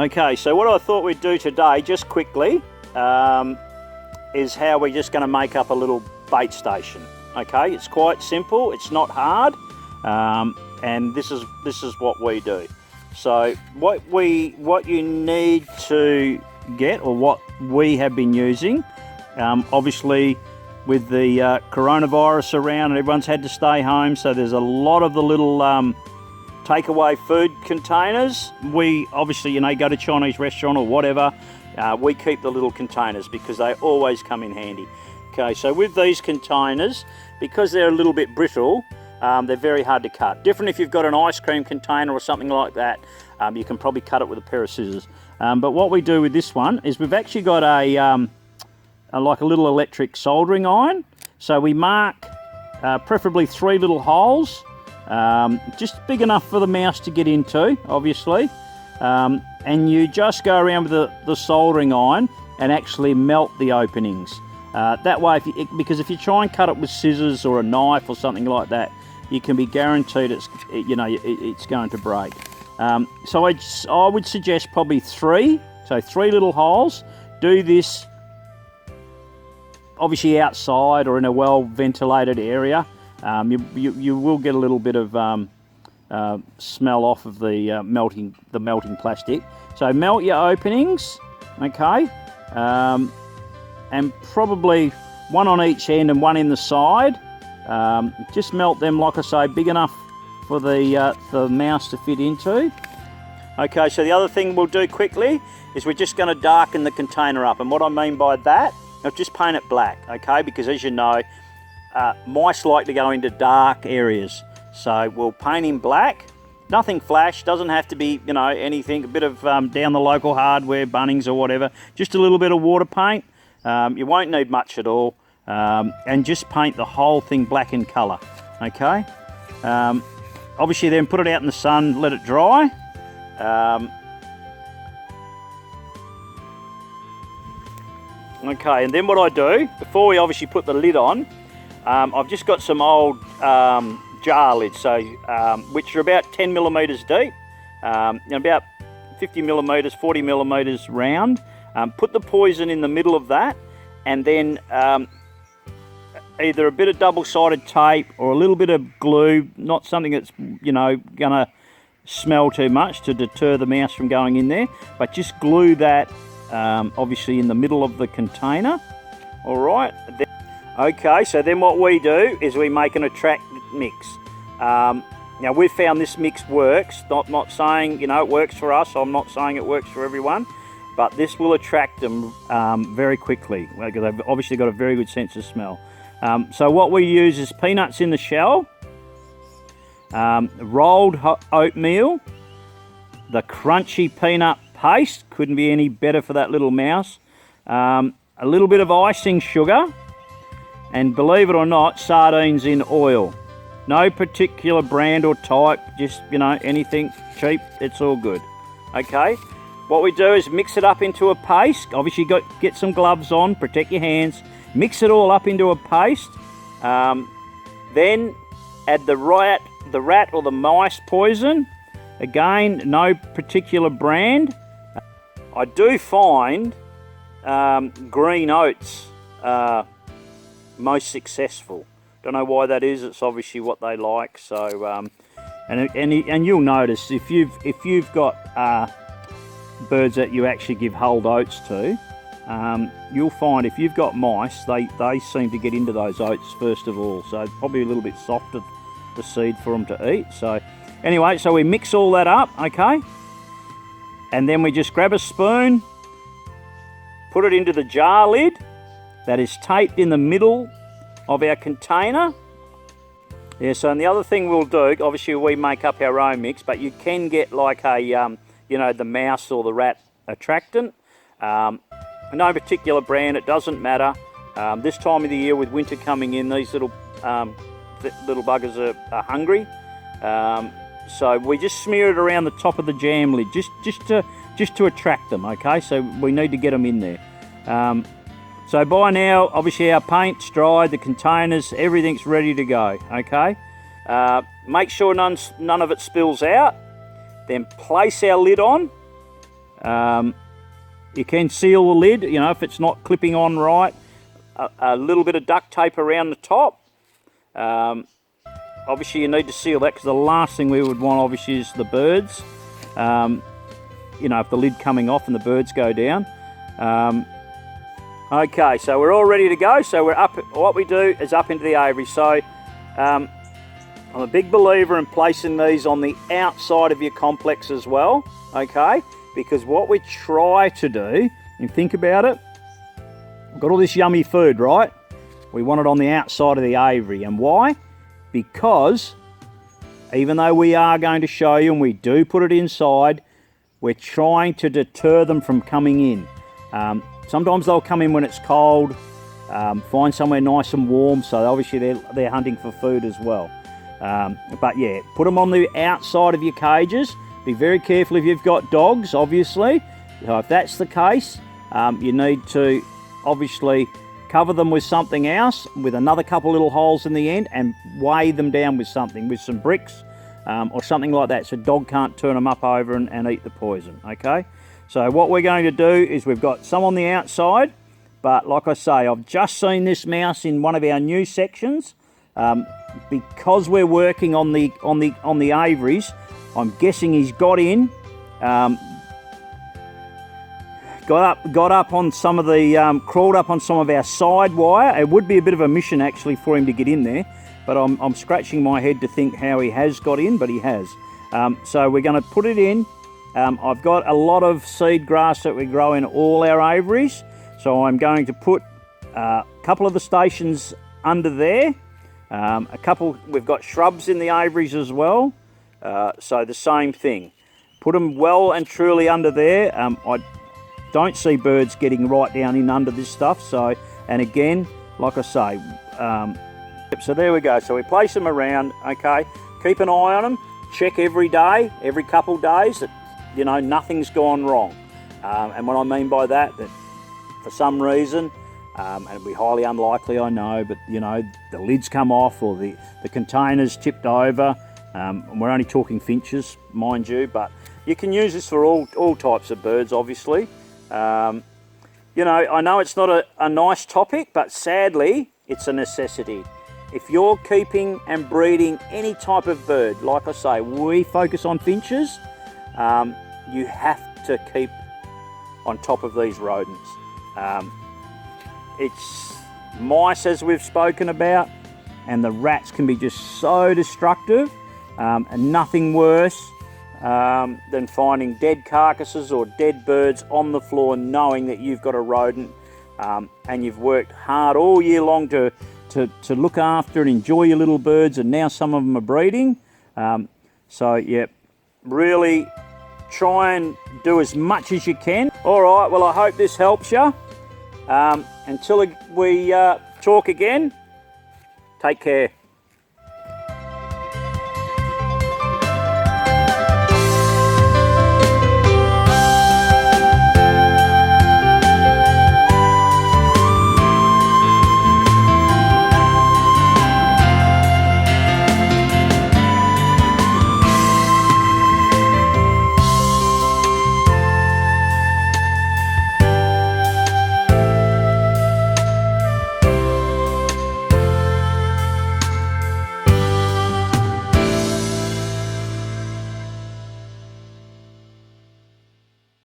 Okay, so what I thought we'd do today, just quickly, is how we're just going to make up a little bait station. Okay, it's quite simple, it's not hard, and this is what we do. So what you need to get, or what we have been using, obviously with the coronavirus around and everyone's had to stay home, so there's a lot of the little takeaway food containers. We obviously, you know, go to Chinese restaurant or whatever, we keep the little containers because they always come in handy. Okay, so with these containers, because they're a little bit brittle, they're very hard to cut. Different if you've got an ice cream container or something like that, you can probably cut it with a pair of scissors. But what we do with this one is we've actually got like a little electric soldering iron. So we mark preferably 3 little holes, just big enough for the mouse to get into, obviously. And you just go around with the soldering iron and actually melt the openings. That way, because if you try and cut it with scissors or a knife or something like that, you can be guaranteed it's going to break. So I would suggest probably 3, so 3 little holes. Do this obviously outside or in a well ventilated area. You will get a little bit of smell off of the melting plastic. So melt your openings, okay, and probably 1 on each end and 1 in the side. Just melt them, like I say, big enough for the mouse to fit into. Okay, so the other thing we'll do quickly is we're just going to darken the container up, and what I mean by that, I'll just paint it black, okay, because as you know, mice like to go into dark areas. So we'll paint in black, nothing flash, doesn't have to be, you know, anything, a bit of down the local hardware, Bunnings or whatever, just a little bit of water paint. You won't need much at all, and just paint the whole thing black in colour, okay. Obviously then put it out in the sun, let it dry. Okay, and then what I do, before we obviously put the lid on, I've just got some old jar lids, so which are about 10 millimetres deep, and about 50 millimetres, 40 millimetres round. Put the poison in the middle of that, and then either a bit of double-sided tape or a little bit of glue, not something that's, you know, gonna smell too much to deter the mouse from going in there, but just glue that obviously in the middle of the container. All right. Okay, so then what we do is we make an attract mix. Now we've found this mix works, not saying, you know, it works for us, I'm not saying it works for everyone, but this will attract them very quickly because they've obviously got a very good sense of smell. So what we use is peanuts in the shell, rolled oatmeal, the crunchy peanut paste, couldn't be any better for that little mouse, a little bit of icing sugar, and believe it or not, sardines in oil. No particular brand or type, just, you know, anything cheap, it's all good. Okay, what we do is mix it up into a paste. Obviously get some gloves on, protect your hands. Mix it all up into a paste. Then add the rat or the mice poison. Again, no particular brand. I do find green oats most successful. Don't know why that is. It's obviously what they like. So, and you'll notice if you've got birds that you actually give hulled oats to, you'll find if you've got mice, they seem to get into those oats first of all. So probably a little bit softer the seed for them to eat. So anyway, so we mix all that up, okay, and then we just grab a spoon, put it into the jar lid that is taped in the middle of our container. Yeah, so and the other thing we'll do, obviously we make up our own mix, but you can get like a, you know, the mouse or the rat attractant. No particular brand, it doesn't matter. This time of the year with winter coming in, these little buggers are hungry. So we just smear it around the top of the jam lid, just to attract them, okay? So we need to get them in there. So by now, obviously our paint's dried, the containers, everything's ready to go, okay? Make sure none of it spills out. Then place our lid on. You can seal the lid, you know, if it's not clipping on right. A little bit of duct tape around the top. Obviously you need to seal that, because the last thing we would want obviously is the birds. You know, if the lid coming off and the birds go down. Okay, so we're all ready to go. So we're up, what we do is up into the aviary. So I'm a big believer in placing these on the outside of your complex as well, okay? Because what we try to do, and think about it, we've got all this yummy food, right? We want it on the outside of the aviary. And why? Because even though we are going to show you, and we do put it inside, we're trying to deter them from coming in. Sometimes they'll come in when it's cold, find somewhere nice and warm, so obviously they're hunting for food as well. But yeah, put them on the outside of your cages. Be very careful if you've got dogs, obviously. So if that's the case, you need to obviously cover them with something else, with another couple little holes in the end, and weigh them down with something, with some bricks or something like that, so dog can't turn them up over and eat the poison, okay? So what we're going to do is, we've got some on the outside, but like I say, I've just seen this mouse in one of our new sections. Because we're working on the aviaries, I'm guessing he's got in, got up on some of the, crawled up on some of our side wire. It would be a bit of a mission actually for him to get in there, but I'm scratching my head to think how he has got in, but he has. So we're going to put it in. I've got a lot of seed grass that we grow in all our aviaries, so I'm going to put a couple of the stations under there. A couple, we've got shrubs in the aviaries as well, so the same thing. Put them well and truly under there. I don't see birds getting right down in under this stuff, so, and again, like I say, so there we go. So we place them around, okay, keep an eye on them, check every day, every couple days, that, you know, nothing's gone wrong. And what I mean by that, that for some reason, and it'd be highly unlikely, I know, but you know, the lid's come off, or the container's tipped over, and we're only talking finches, mind you, but you can use this for all types of birds, obviously. You know, I know it's not a nice topic, but sadly, it's a necessity. If you're keeping and breeding any type of bird, like I say, we focus on finches, you have to keep on top of these rodents. It's mice, as we've spoken about, and the rats can be just so destructive, and nothing worse than finding dead carcasses or dead birds on the floor, knowing that you've got a rodent, and you've worked hard all year long to look after and enjoy your little birds, and now some of them are breeding. So yeah, really try and do as much as you can. All right, well, I hope this helps you. Until we talk again, take care.